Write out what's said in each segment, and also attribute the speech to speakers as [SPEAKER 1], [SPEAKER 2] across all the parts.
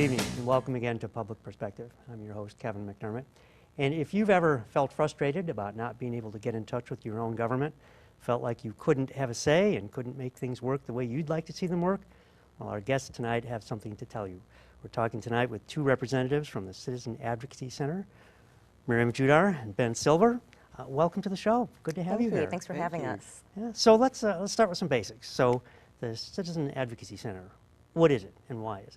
[SPEAKER 1] evening and welcome again to Public Perspective. I'm your host, Kevin McDermott. And if you've ever felt frustrated about not being able to get in touch with your own government, felt like you couldn't have a say and couldn't make things work the way you'd like to see them work, well, our guests tonight have something to tell you. We're talking tonight with two representatives from the Citizen Advocacy Center, Maryam Judar and Ben Silver. Welcome to the show. Good to have you here.
[SPEAKER 2] Thanks for having us.
[SPEAKER 1] Yeah, so let's start with some basics. So the Citizen Advocacy Center, what is it and why is it?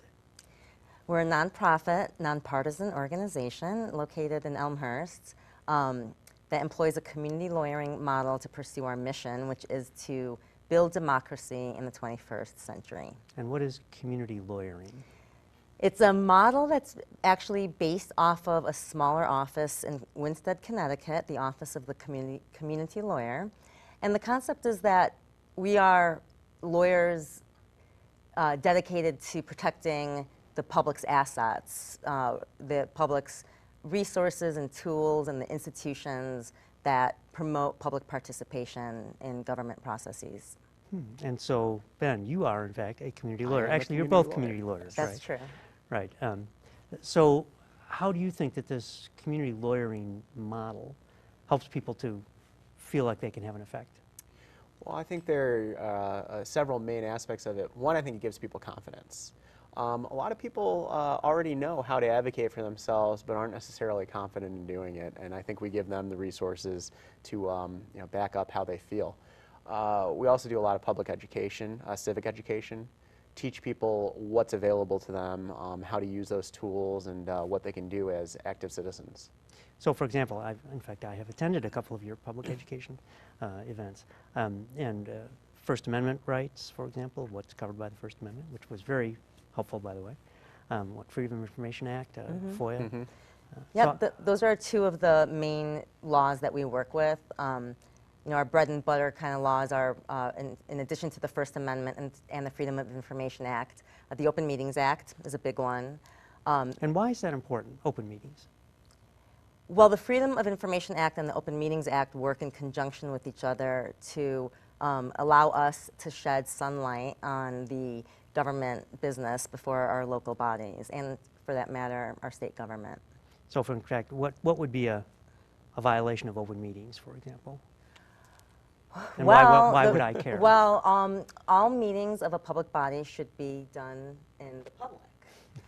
[SPEAKER 2] We're a nonprofit, nonpartisan organization located in Elmhurst that employs a community lawyering model to pursue our mission, which is to build democracy in the 21st century.
[SPEAKER 1] And what is community lawyering?
[SPEAKER 2] It's a model that's actually based off of a smaller office in Winsted, Connecticut, the Office of the Community Lawyer. And the concept is that we are lawyers dedicated to protecting the public's assets, the public's resources and tools and the institutions that promote public participation in government processes.
[SPEAKER 1] And so, Ben, you are in fact a community lawyer.
[SPEAKER 3] I am a
[SPEAKER 1] Actually, you're
[SPEAKER 3] community
[SPEAKER 1] both
[SPEAKER 3] lawyer.
[SPEAKER 1] community lawyers,
[SPEAKER 2] That's
[SPEAKER 1] right?
[SPEAKER 2] true.
[SPEAKER 1] Right. So how do you think that this community lawyering model helps people to feel like they can have an effect?
[SPEAKER 3] Well, I think there are several main aspects of it. One, I think it gives people confidence. A lot of people already know how to advocate for themselves, but aren't necessarily confident in doing it. And I think we give them the resources to back up how they feel. We also do a lot of public education, civic education, teach people what's available to them, how to use those tools, and what they can do as active citizens.
[SPEAKER 1] So, for example, in fact, I have attended a couple of your public education events. And First Amendment rights, for example, what's covered by the First Amendment, which was very helpful, by the way. What Freedom of Information Act, FOIA.
[SPEAKER 2] Yep, those are two of the main laws that we work with. Our bread and butter kind of laws are, in addition to the First Amendment and the Freedom of Information Act, the Open Meetings Act is a big one.
[SPEAKER 1] And why is that important, open meetings?
[SPEAKER 2] Well, the Freedom of Information Act and the Open Meetings Act work in conjunction with each other to allow us to shed sunlight on the government business before our local bodies, and for that matter, our state government.
[SPEAKER 1] So, in fact, what would be a violation of open meetings, for example? And why would I care?
[SPEAKER 2] Well, all meetings of a public body should be done in the public.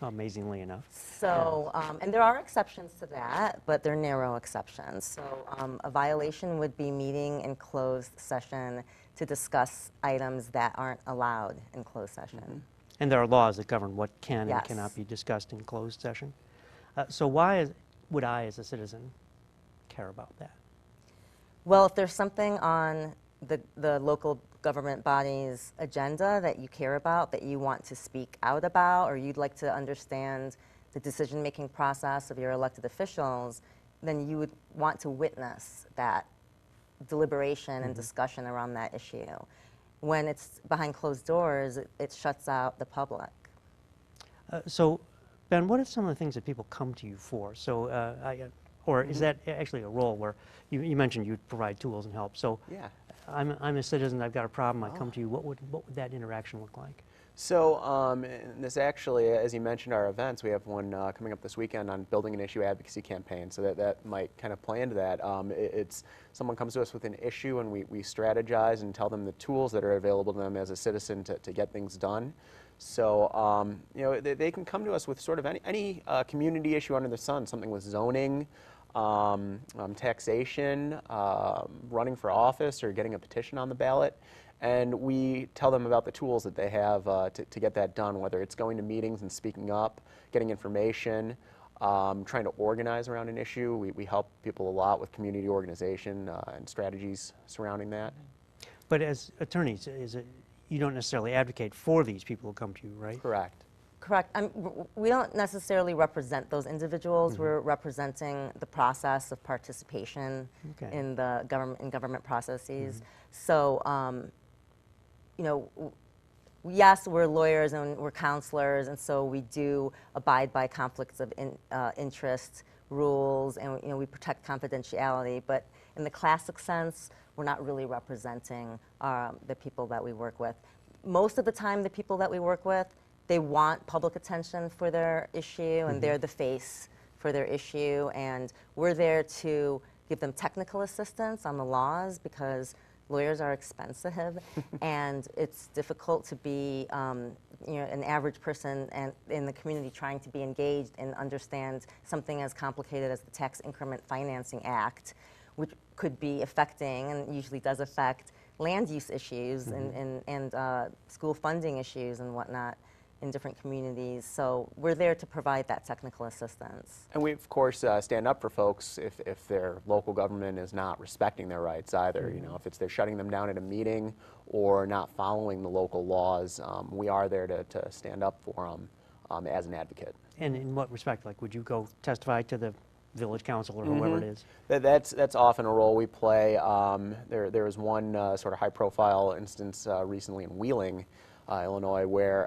[SPEAKER 1] Amazingly enough.
[SPEAKER 2] So, and there are exceptions to that, but they're narrow exceptions. So a violation would be meeting in closed session to discuss items that aren't allowed in closed session.
[SPEAKER 1] And there are laws that govern what can and
[SPEAKER 2] Yes.
[SPEAKER 1] cannot be discussed in closed session. So why would I, as a citizen, care about that?
[SPEAKER 2] Well, if there's something on the local government body's agenda that you care about, that you want to speak out about, or you'd like to understand the decision-making process of your elected officials, then you would want to witness that deliberation and discussion around that issue. When it's behind closed doors, it shuts out the public.
[SPEAKER 1] So, Ben, what are some of the things that people come to you for? So, or is that actually a role where you mentioned you provide tools and help? So,
[SPEAKER 3] Yeah.
[SPEAKER 1] I'm a citizen. I've got a problem. I come to you. What would that interaction look like?
[SPEAKER 3] So this actually, as you mentioned, our events, we have one coming up this weekend on building an issue advocacy campaign, so that might kind of play into that. It's someone comes to us with an issue and we strategize and tell them the tools that are available to them as a citizen to get things done. So they can come to us with sort of any community issue under the sun, something with zoning, taxation, running for office, or getting a petition on the ballot. And we tell them about the tools that they have to get that done, whether it's going to meetings and speaking up, getting information, trying to organize around an issue. We help people a lot with community organization and strategies surrounding that.
[SPEAKER 1] But as attorneys, you don't necessarily advocate for these people who come to you, right?
[SPEAKER 3] Correct.
[SPEAKER 2] Correct. We don't necessarily represent those individuals. We're representing the process of participation in the government processes. So, yes, we're lawyers and we're counselors, and so we do abide by conflicts of interest rules, and we protect confidentiality. But in the classic sense, we're not really representing the people that we work with. Most of the time, the people that we work with they want public attention for their issue, and they're the face for their issue, and we're there to give them technical assistance on the laws because lawyers are expensive, and it's difficult to be an average person and in the community trying to be engaged and understand something as complicated as the Tax Increment Financing Act, which could be affecting, and usually does affect, land use issues and school funding issues and whatnot in different communities. So we're there to provide that technical assistance.
[SPEAKER 3] And we, of course, stand up for folks if their local government is not respecting their rights either. You know, if it's they're shutting them down at a meeting or not following the local laws, we are there to stand up for them as an advocate.
[SPEAKER 1] And in what respect? Like, would you go testify to the village council or whoever it is?
[SPEAKER 3] That's often a role we play. There was one sort of high-profile instance recently in Wheeling, Illinois, where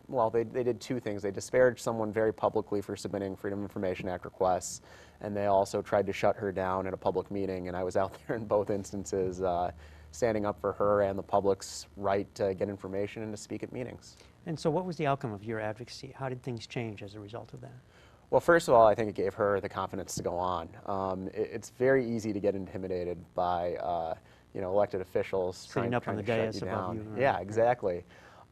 [SPEAKER 3] well, they did two things. They disparaged someone very publicly for submitting Freedom of Information Act requests, and they also tried to shut her down at a public meeting. And I was out there in both instances, standing up for her and the public's right to get information and to speak at meetings.
[SPEAKER 1] And so what was the outcome of your advocacy? How did things change as a result of that?
[SPEAKER 3] Well, first of all, I think it gave her the confidence to go on. It's very easy to get intimidated by elected officials
[SPEAKER 1] Sitting up on the
[SPEAKER 3] to shut
[SPEAKER 1] dais
[SPEAKER 3] you
[SPEAKER 1] above
[SPEAKER 3] down.
[SPEAKER 1] you, right?
[SPEAKER 3] Yeah, exactly.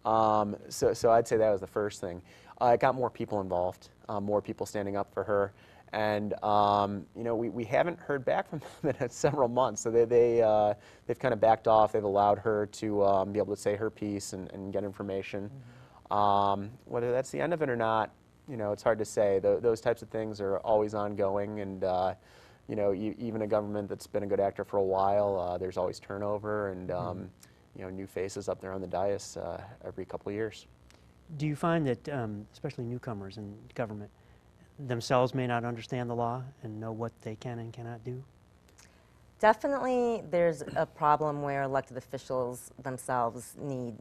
[SPEAKER 3] So I'd say that was the first thing. It got more people involved, more people standing up for her, and we haven't heard back from them in several months. So they've kind of backed off. They've allowed her to be able to say her piece and get information. Whether that's the end of it or not, it's hard to say. Those types of things are always ongoing, and even a government that's been a good actor for a while, there's always turnover and new faces up there on the dais every couple of years.
[SPEAKER 1] Do you find that, especially newcomers in government, themselves may not understand the law and know what they can and cannot do?
[SPEAKER 2] Definitely there's a problem where elected officials themselves need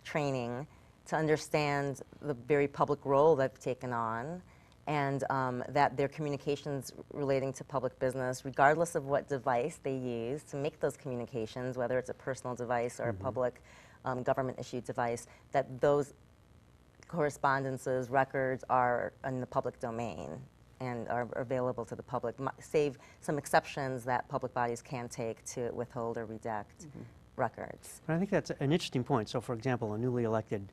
[SPEAKER 2] training to understand the very public role they've taken on, and that their communications relating to public business, regardless of what device they use to make those communications, whether it's a personal device or a public government-issued device, that those correspondences, records are in the public domain and are available to the public, save some exceptions that public bodies can take to withhold or redact records.
[SPEAKER 1] But I think that's an interesting point. So, for example, a newly elected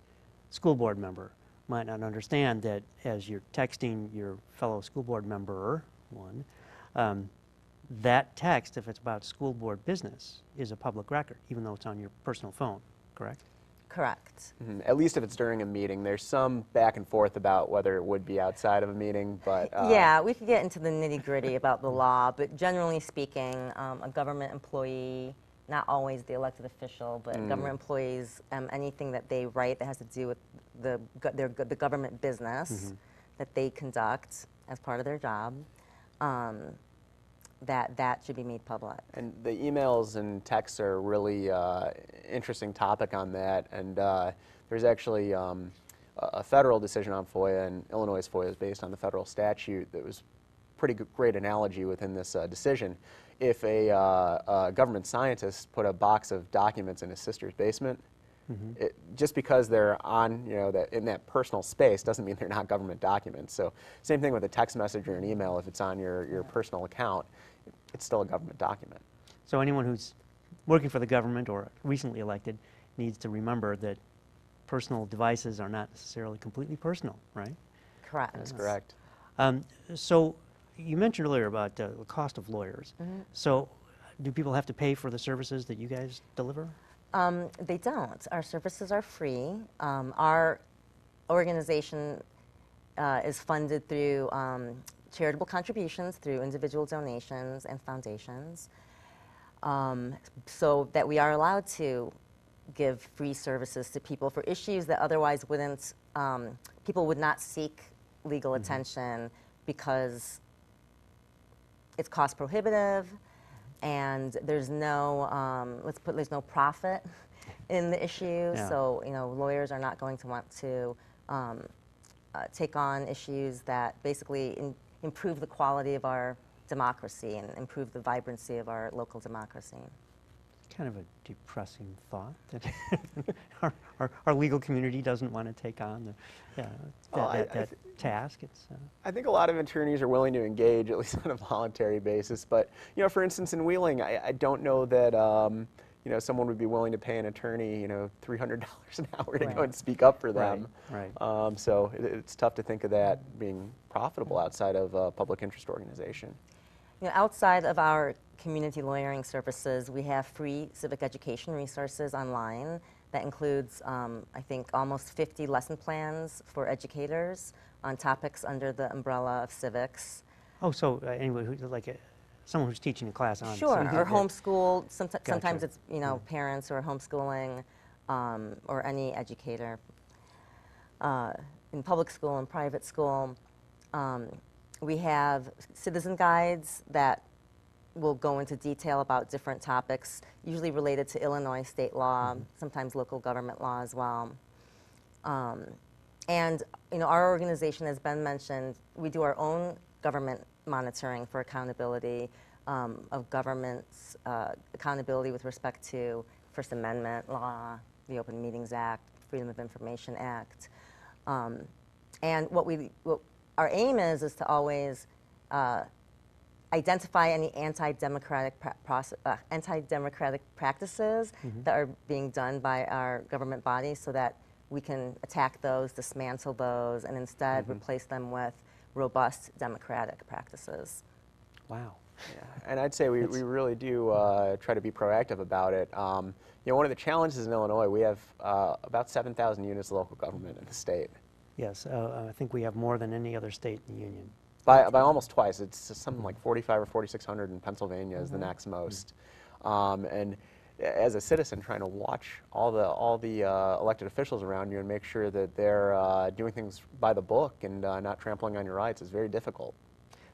[SPEAKER 1] school board member might not understand that as you're texting your fellow school board member, that text, if it's about school board business, is a public record, even though it's on your personal phone, correct?
[SPEAKER 2] Correct.
[SPEAKER 3] At least if it's during a meeting. There's some back and forth about whether it would be outside of a meeting, but...
[SPEAKER 2] yeah, we could get into the nitty-gritty about the law, but generally speaking, a government employee, not always the elected official, but government employees, anything that they write that has to do with the government business that they conduct as part of their job, that should be made public.
[SPEAKER 3] And the emails and texts are a really interesting topic on that, and there's actually a federal decision on FOIA, and Illinois' FOIA is based on the federal statute that was pretty great analogy within this decision. If a government scientist put a box of documents in his sister's basement, just because they're on, in that personal space doesn't mean they're not government documents. So same thing with a text message or an email. If it's on your personal account, it's still a government document.
[SPEAKER 1] So anyone who's working for the government or recently elected needs to remember that personal devices are not necessarily completely personal, right?
[SPEAKER 2] Correct.
[SPEAKER 3] That's correct.
[SPEAKER 1] So you mentioned earlier about the cost of lawyers. So do people have to pay for the services that you guys deliver?
[SPEAKER 2] They don't. Our services are free. Our organization is funded through charitable contributions, through individual donations and foundations, so that we are allowed to give free services to people for issues that otherwise wouldn't, people would not seek legal attention because it's cost prohibitive, and there's no, there's no profit in the issue.
[SPEAKER 1] Yeah.
[SPEAKER 2] So, lawyers are not going to want to take on issues that basically improve the quality of our democracy and improve the vibrancy of our local democracy.
[SPEAKER 1] kind of a depressing thought that our legal community doesn't want to take on that task.
[SPEAKER 3] I think a lot of attorneys are willing to engage, at least on a voluntary basis. But for instance, in Wheeling, I don't know that someone would be willing to pay an attorney $300 an hour to go and speak up for them.
[SPEAKER 1] Right.
[SPEAKER 3] So it's tough to think of that being profitable outside of a public interest organization.
[SPEAKER 2] Outside of our community lawyering services, we have free civic education resources online. That includes, I think, almost 50 lesson plans for educators on topics under the umbrella of civics.
[SPEAKER 1] Oh, so anyway, someone who's teaching a class on
[SPEAKER 2] Sure,
[SPEAKER 1] something
[SPEAKER 2] or
[SPEAKER 1] that-
[SPEAKER 2] homeschool.
[SPEAKER 1] Gotcha.
[SPEAKER 2] Sometimes it's parents who are homeschooling, or any educator in public school and private school. We have citizen guides that will go into detail about different topics, usually related to Illinois state law, sometimes local government law as well. And our organization, as Ben mentioned, we do our own government monitoring for accountability of government's accountability with respect to First Amendment law, the Open Meetings Act, Freedom of Information Act. And what our aim is to always identify any anti-democratic practices that are being done by our government bodies, so that we can attack those, dismantle those, and instead replace them with robust democratic practices.
[SPEAKER 1] Wow.
[SPEAKER 3] Yeah, and I'd say we really do try to be proactive about it. One of the challenges in Illinois, we have about 7,000 units of local government in the state.
[SPEAKER 1] Yes, I think we have more than any other state in the union.
[SPEAKER 3] By almost twice. It's something like 4,500 or 4,600 in Pennsylvania is the next most. And as a citizen, trying to watch all the elected officials around you and make sure that they're doing things by the book and not trampling on your rights is very difficult.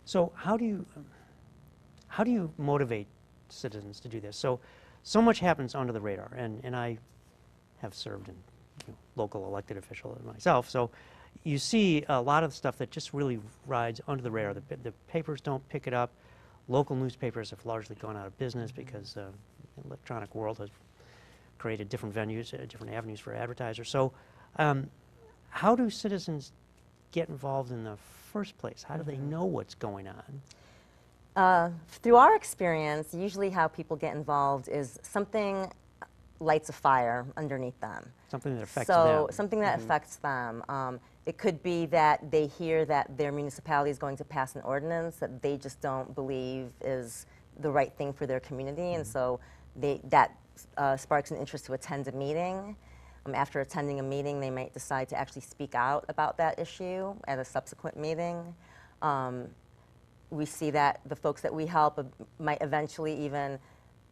[SPEAKER 1] So how do you motivate citizens to do this? So much happens under the radar, and I have served in local elected official myself. So you see a lot of stuff that just really rides under the radar. The papers don't pick it up. Local newspapers have largely gone out of business because the electronic world has created different venues, different avenues for advertisers. So how do citizens get involved in the first place? How do they know what's going on?
[SPEAKER 2] Through our experience, usually how people get involved is something lights a fire underneath them.
[SPEAKER 1] Something that affects them.
[SPEAKER 2] Something that affects them. It could be that they hear that their municipality is going to pass an ordinance that they just don't believe is the right thing for their community, and so that sparks an interest to attend a meeting. After attending a meeting, they might decide to actually speak out about that issue at a subsequent meeting. We see that the folks that we help might eventually even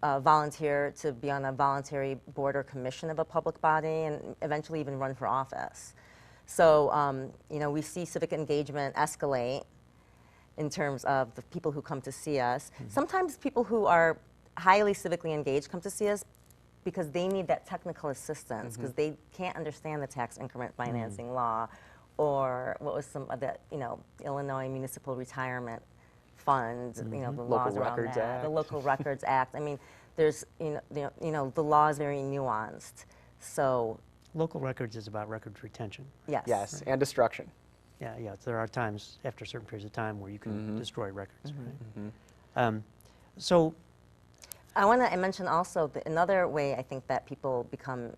[SPEAKER 2] volunteer to be on a voluntary board or commission of a public body, and eventually even run for office. So, we see civic engagement escalate in terms of the people who come to see us. Sometimes people who are highly civically engaged come to see us because they need that technical assistance, because they can't understand the tax increment financing law, or what was some of the, Illinois Municipal Retirement Fund, the laws around
[SPEAKER 3] Records
[SPEAKER 2] that,
[SPEAKER 3] Act.
[SPEAKER 2] the Local Records Act. I mean, there's, the law is very nuanced. So,
[SPEAKER 1] Local records is about records retention.
[SPEAKER 2] yes.
[SPEAKER 3] Yes, and destruction.
[SPEAKER 1] Yeah, there are times after certain periods of time where you can destroy records, right? So
[SPEAKER 2] I want to mention also that another way I think that people become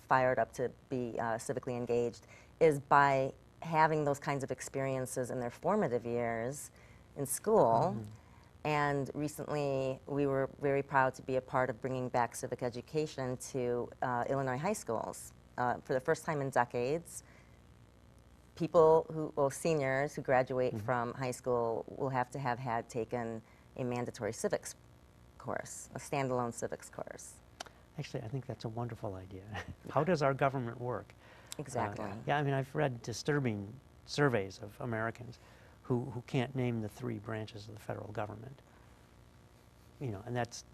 [SPEAKER 2] fired up to be civically engaged is by having those kinds of experiences in their formative years in school. And recently, we were very proud to be a part of bringing back civic education to Illinois high schools. For the first time in decades, seniors who graduate from high school will have to have had taken a mandatory civics course, a standalone civics course.
[SPEAKER 1] actually, I think that's a wonderful idea. How does our government work?
[SPEAKER 2] Exactly.
[SPEAKER 1] Yeah, I mean, I've read disturbing surveys of Americans who can't name the 3 branches of the federal government. And that's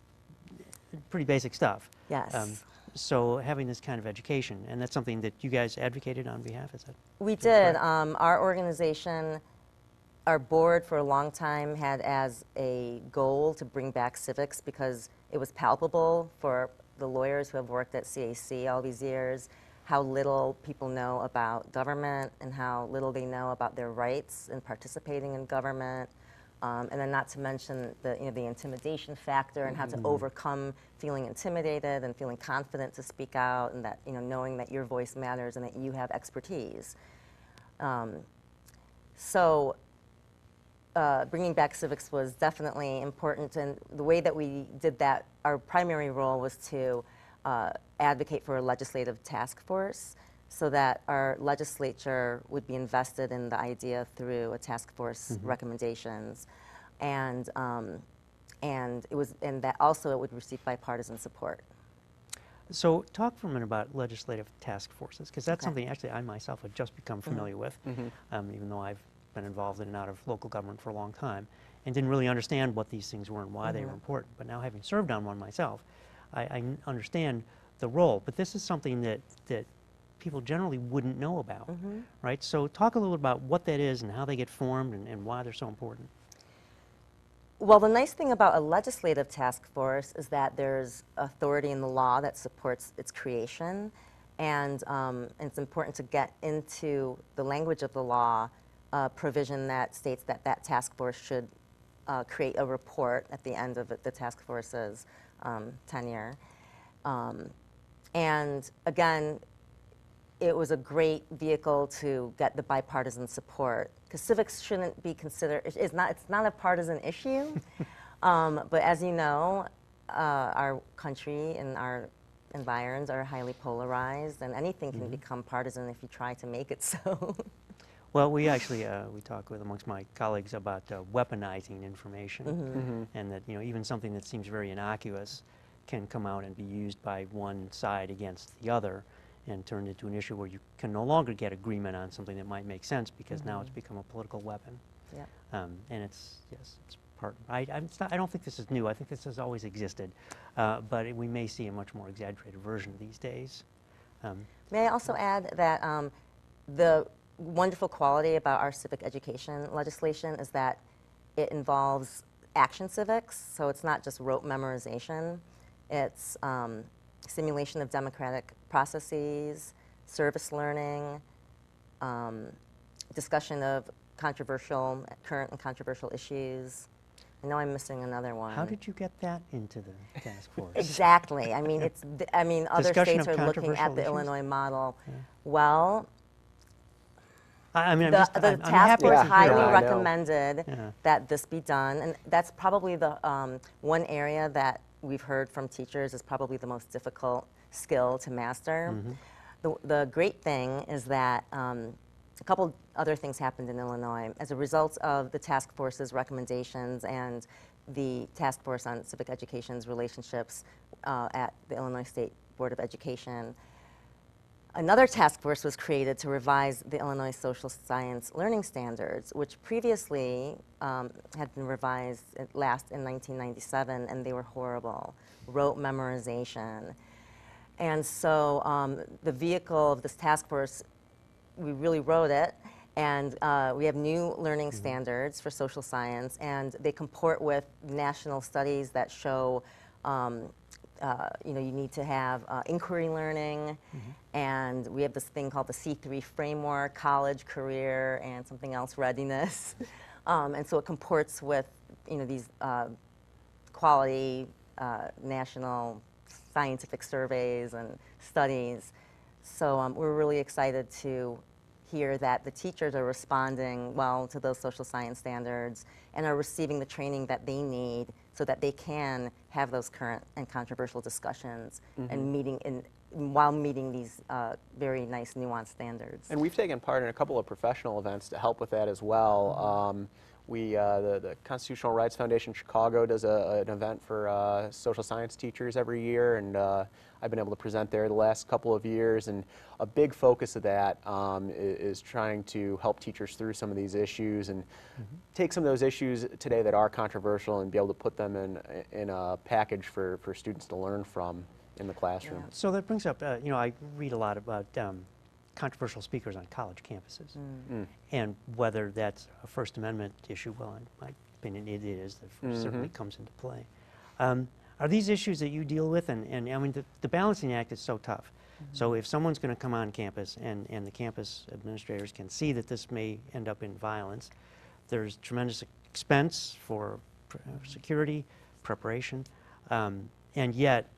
[SPEAKER 1] pretty basic stuff.
[SPEAKER 2] Yes.
[SPEAKER 1] So having this kind of education, and that's something that you guys advocated on behalf, is that?
[SPEAKER 2] We did. Our organization, our board for a long time had as a goal to bring back civics because it was palpable for the lawyers who have worked at CAC all these years, how little people know about government and how little they know about their rights in participating in government. And then not to mention the intimidation factor and how to overcome feeling intimidated and feeling confident to speak out, and that knowing that your voice matters and that you have expertise. So bringing back civics was definitely important, and the way that we did that, our primary role was to advocate for a legislative task force so that our legislature would be invested in the idea through a task force recommendations, and that also it would receive bipartisan support.
[SPEAKER 1] So talk for a minute about legislative task forces, because that's something actually I myself have just become familiar with, even though I've been involved in and out of local government for a long time and didn't really understand what these things were and why they were important. But now, having served on one myself, I understand the role. But this is something that people generally wouldn't know about, right? So talk a little about what that is and how they get formed and why they're so important.
[SPEAKER 2] Well, the nice thing about a legislative task force is that there's authority in the law that supports its creation, and it's important to get into the language of the law provision that states that that task force should create a report at the end of the task force's tenure. And again, it was a great vehicle to get the bipartisan support, because civics shouldn't be considered, it's not a partisan issue. But as you know, our country and our environs are highly polarized, and anything can become partisan if you try to make it so.
[SPEAKER 1] Well, we actually we talk with amongst my colleagues about weaponizing information, and that even something that seems very innocuous can come out and be used by one side against the other, and turned into an issue where you can no longer get agreement on something that might make sense because now it's become a political weapon.
[SPEAKER 2] Yeah.
[SPEAKER 1] And it's part. I don't think this is new. I think this has always existed, but we may see a much more exaggerated version these days.
[SPEAKER 2] May I also add that the wonderful quality about our civic education legislation is that it involves action civics, so it's not just rote memorization. It's simulation of democratic processes, service learning, discussion of current and controversial issues. I know I'm missing another one.
[SPEAKER 1] How did you get that into the task force?
[SPEAKER 2] Exactly. I mean, other
[SPEAKER 1] Discussion
[SPEAKER 2] states
[SPEAKER 1] of
[SPEAKER 2] are looking at
[SPEAKER 1] controversial
[SPEAKER 2] the
[SPEAKER 1] issues?
[SPEAKER 2] Illinois model.
[SPEAKER 1] Yeah.
[SPEAKER 2] Well,
[SPEAKER 1] I mean,
[SPEAKER 2] the
[SPEAKER 1] I'm
[SPEAKER 2] task
[SPEAKER 1] happy
[SPEAKER 2] force
[SPEAKER 1] to hear
[SPEAKER 2] highly
[SPEAKER 3] I know.
[SPEAKER 2] recommended
[SPEAKER 1] Yeah.
[SPEAKER 2] that this be done, and that's probably the one area that we've heard from teachers is probably the most difficult skill to master. The great thing is that a couple other things happened in Illinois as a result of the task force's recommendations and the task force on civic education's relationships at the Illinois State Board of Education. Another task force was created to revise the Illinois Social Science Learning Standards, which previously had been revised last in 1997, and they were horrible, rote memorization. And so the vehicle of this task force, we really wrote it, and we have new learning standards for social science, and they comport with national studies that show you need to have inquiry learning, and we have this thing called the C3 framework, college, career, and something else, readiness. And so it comports with these quality national scientific surveys and studies. So we're really excited to hear that the teachers are responding well to those social science standards and are receiving the training that they need so that they can have those current and controversial discussions and while meeting these very nice nuanced standards.
[SPEAKER 3] And we've taken part in a couple of professional events to help with that as well. The Constitutional Rights Foundation Chicago does an event for social science teachers every year, and I've been able to present there the last couple of years, and a big focus of that is trying to help teachers through some of these issues and take some of those issues today that are controversial and be able to put them in a package for students to learn from in the classroom.
[SPEAKER 2] Yeah.
[SPEAKER 1] So that brings up, I read a lot about controversial speakers on college campuses, and whether that's a First Amendment issue. Well, in my opinion, it is. That certainly comes into play. Are these issues that you deal with? And I mean, the balancing act is so tough. So if someone's going to come on campus and the campus administrators can see that this may end up in violence, there's tremendous expense for security, preparation, and yet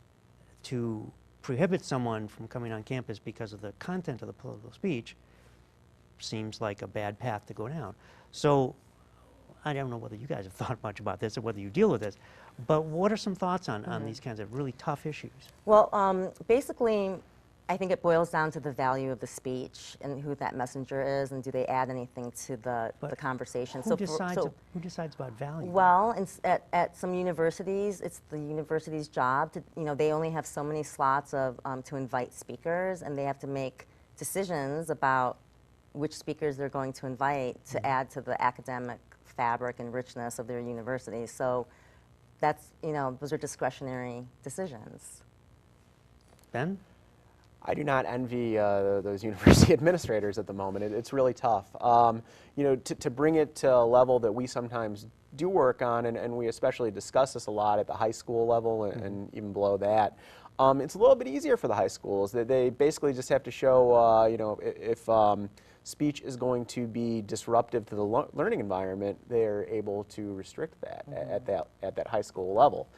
[SPEAKER 1] to prohibit someone from coming on campus because of the content of the political speech seems like a bad path to go down. So I don't know whether you guys have thought much about this or whether you deal with this, but what are some thoughts on these kinds of really tough issues?
[SPEAKER 2] Well, basically, I think it boils down to the value of the speech and who that messenger is, and do they add anything to the conversation.
[SPEAKER 1] Who decides about value?
[SPEAKER 2] Well, at some universities, it's the university's job to, they only have so many slots of to invite speakers, and they have to make decisions about which speakers they're going to invite to add to the academic fabric and richness of their university. So that's, those are discretionary decisions.
[SPEAKER 1] Ben?
[SPEAKER 3] I do not envy those university administrators at the moment. It's really tough. To bring it to a level that we sometimes do work on, and we especially discuss this a lot at the high school level and even below that, it's a little bit easier for the high schools. They basically just have to show, if speech is going to be disruptive to the learning environment, they're able to restrict that at that high school level.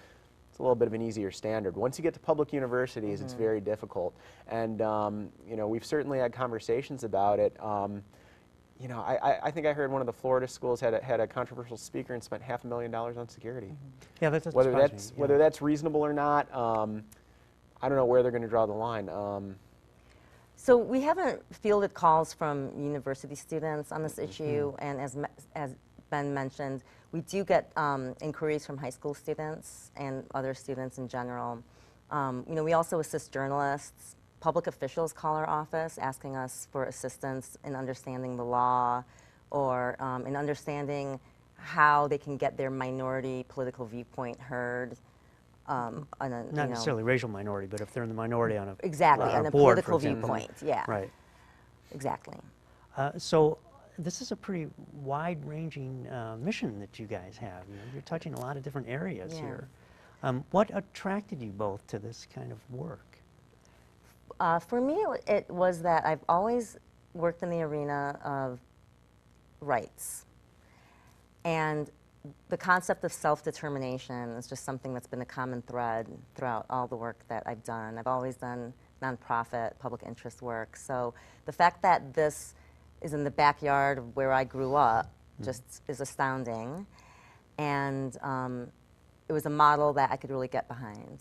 [SPEAKER 3] It's a little bit of an easier standard. Once you get to public universities, it's very difficult. And we've certainly had conversations about it. I think I heard one of the Florida schools had a controversial speaker and spent $500,000 on security.
[SPEAKER 1] Yeah, that's
[SPEAKER 3] whether that's reasonable or not. I don't know where they're going to draw the line.
[SPEAKER 2] So we haven't fielded calls from university students on this issue, and as Ben mentioned, we do get inquiries from high school students and other students in general. We also assist journalists. Public officials call our office asking us for assistance in understanding the law or in understanding how they can get their minority political viewpoint heard. On a,
[SPEAKER 1] Not necessarily racial minority, but if they're in the minority on a
[SPEAKER 2] exactly on a
[SPEAKER 1] board,
[SPEAKER 2] political viewpoint, yeah,
[SPEAKER 1] right,
[SPEAKER 2] exactly.
[SPEAKER 1] So this is a pretty wide-ranging mission that you guys have. You're touching a lot of different areas here. What attracted you both to this kind of work?
[SPEAKER 2] For me, it was that I've always worked in the arena of rights, and the concept of self-determination is just something that's been a common thread throughout all the work that I've done. I've always done nonprofit, public interest work. So the fact that this is in the backyard of where I grew up just is astounding. And it was a model that I could really get behind.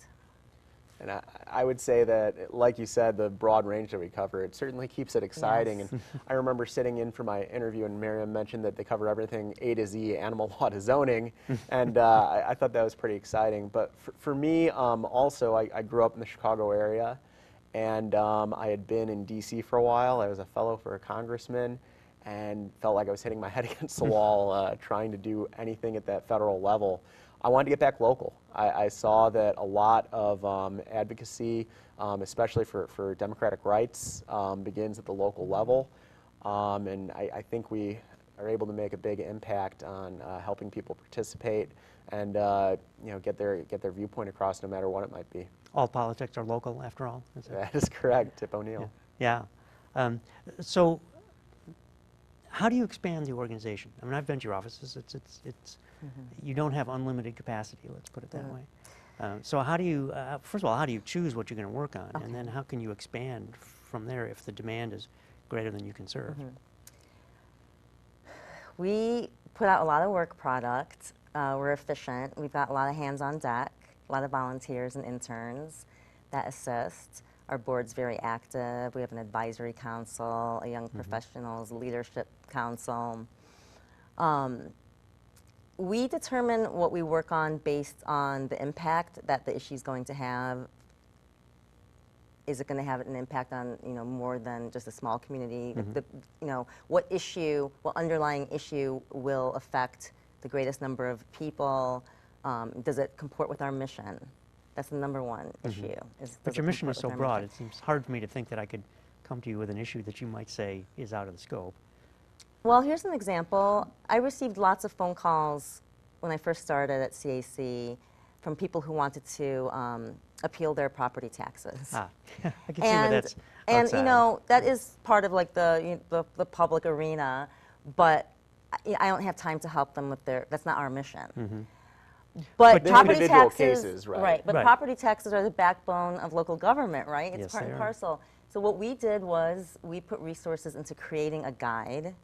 [SPEAKER 2] And
[SPEAKER 3] I would say that, like you said, the broad range that we cover, it certainly keeps it exciting.
[SPEAKER 2] Yes.
[SPEAKER 3] And I remember sitting in for my interview, and Maryam mentioned that they cover everything A to Z, animal law to zoning, and I thought that was pretty exciting. But for me, also, I grew up in the Chicago area, and I had been in D.C. for a while. I was a fellow for a congressman, and felt like I was hitting my head against the wall trying to do anything at that federal level. I wanted to get back local. I saw that a lot of advocacy, especially for democratic rights, begins at the local level, and I think we are able to make a big impact on helping people participate and get their viewpoint across, no matter what it might be.
[SPEAKER 1] All politics are local, after all.
[SPEAKER 3] That is correct, Tip O'Neill.
[SPEAKER 1] Yeah. So, how do you expand the organization? I mean, I've been to your offices. You don't have unlimited capacity, let's put it that way. So how do you, first of all, how do you choose what you're going to work on? And then how can you expand from there if the demand is greater than you can serve?
[SPEAKER 2] We put out a lot of work product. We're efficient. We've got a lot of hands on deck, a lot of volunteers and interns that assist. Our board's very active. We have an advisory council, a young professionals leadership council. We determine what we work on based on the impact that the issue is going to have. Is it going to have an impact on more than just a small community? What underlying issue will affect the greatest number of people? Does it comport with our mission? That's the number one issue.
[SPEAKER 1] But your mission is so broad. It seems hard for me to think that I could come to you with an issue that you might say is out of the scope.
[SPEAKER 2] Well, here's an example. I received lots of phone calls when I first started at CAC from people who wanted to appeal their property taxes.
[SPEAKER 1] Ah, I can see where that's
[SPEAKER 2] And
[SPEAKER 1] outside.
[SPEAKER 2] you know, that is part of like the public arena, but I don't have time to help them with their, that's not our mission. But
[SPEAKER 3] They're
[SPEAKER 2] property
[SPEAKER 3] individual
[SPEAKER 2] taxes,
[SPEAKER 3] cases, right?
[SPEAKER 2] but
[SPEAKER 1] Right.
[SPEAKER 2] property taxes are the backbone of local government, right? It's
[SPEAKER 1] Yes,
[SPEAKER 2] part
[SPEAKER 1] they
[SPEAKER 2] and
[SPEAKER 1] are.
[SPEAKER 2] parcel. So what we did was we put resources into creating a guide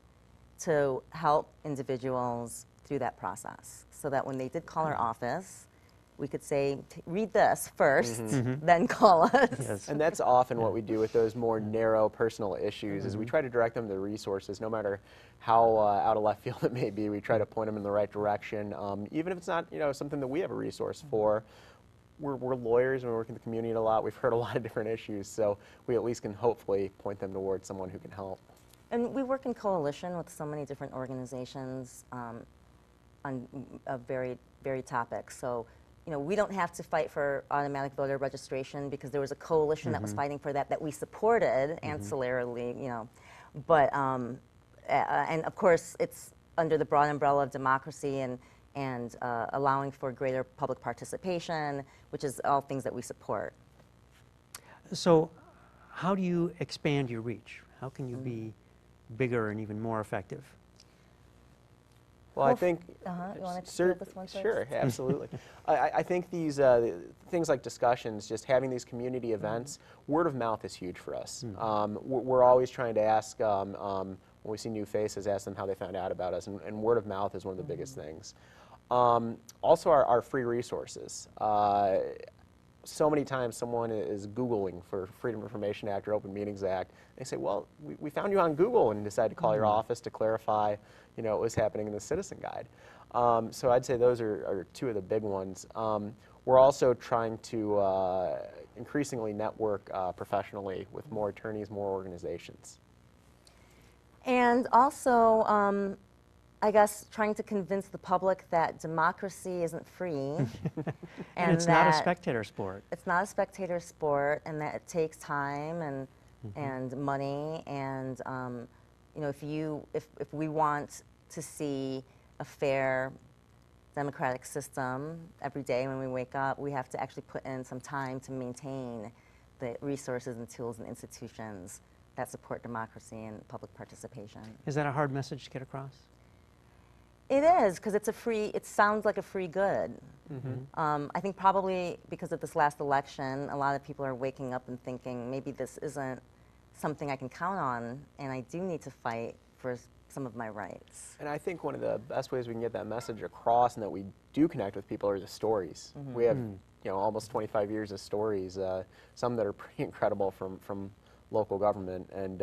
[SPEAKER 2] to help individuals through that process, so that when they did call our office, we could say, read this first, then call us.
[SPEAKER 1] Yes.
[SPEAKER 3] And that's often what we do with those more narrow personal issues is we try to direct them to resources, no matter how out of left field it may be. We try to point them in the right direction, even if it's not something that we have a resource for. We're lawyers and we work in the community a lot. We've heard a lot of different issues, so we at least can hopefully point them towards someone who can help.
[SPEAKER 2] And we work in coalition with so many different organizations on varied topics. So, we don't have to fight for automatic voter registration because there was a coalition that was fighting for that we supported ancillarily, But, and of course, it's under the broad umbrella of democracy and allowing for greater public participation, which is all things that we support.
[SPEAKER 1] So how do you expand your reach? How can you be bigger and even more effective?
[SPEAKER 3] Well, I think
[SPEAKER 2] You want to field this one first?
[SPEAKER 3] Sure, absolutely. I think these things like discussions, just having these community events, word of mouth is huge for us. We're always trying to ask, when we see new faces, ask them how they found out about us, and word of mouth is one of the biggest things. Also, our free resources. So many times someone is Googling for Freedom of Information Act or Open Meetings Act. They say, well, we found you on Google and decided to call your office to clarify what was happening in the Citizen Guide. So I'd say those are two of the big ones. We're also trying to increasingly network professionally with more attorneys, more organizations.
[SPEAKER 2] And also, I guess, trying to convince the public that democracy isn't free.
[SPEAKER 1] And it's not a
[SPEAKER 2] that
[SPEAKER 1] spectator sport.
[SPEAKER 2] It's not a spectator sport, and that it takes time and money. And if we want to see a fair democratic system every day when we wake up, we have to actually put in some time to maintain the resources and tools and institutions that support democracy and public participation.
[SPEAKER 1] Is that a hard message to get across?
[SPEAKER 2] It is, because it sounds like a free good. I think probably because of this last election, a lot of people are waking up and thinking, maybe this isn't something I can count on, and I do need to fight for some of my rights.
[SPEAKER 3] And I think one of the best ways we can get that message across and that we do connect with people are the stories. We have almost 25 years of stories, some that are pretty incredible from local government, and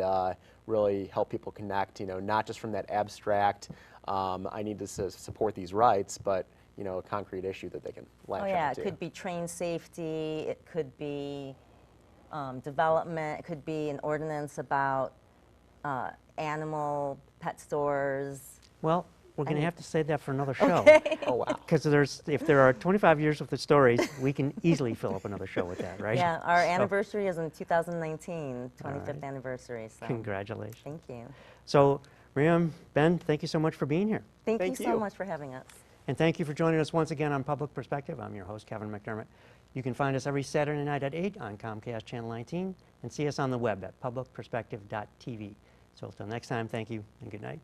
[SPEAKER 3] really help people connect, not just from that abstract, I need to support these rights, but a concrete issue that they can latch onto.
[SPEAKER 2] Oh yeah, it could be train safety, it could be development, it could be an ordinance about animal pet stores.
[SPEAKER 1] Well, we're going to have to save that for another show.
[SPEAKER 2] Okay.
[SPEAKER 3] Oh, wow.
[SPEAKER 1] Because if there are 25 years worth of stories, we can easily fill up another show with that, right?
[SPEAKER 2] Yeah, our
[SPEAKER 1] So,
[SPEAKER 2] anniversary is in 2019, 25th
[SPEAKER 1] right.
[SPEAKER 2] anniversary. So
[SPEAKER 1] Congratulations.
[SPEAKER 2] thank you.
[SPEAKER 1] So, Maryam, Ben, thank you so much for being here.
[SPEAKER 2] Thank you
[SPEAKER 3] Thank
[SPEAKER 2] so
[SPEAKER 3] you.
[SPEAKER 2] much for having us.
[SPEAKER 1] And thank you for joining us once again on Public Perspective. I'm your host, Kevin McDermott. You can find us every Saturday night at 8 on Comcast Channel 19 and see us on the web at publicperspective.tv. So until next time, thank you and good night.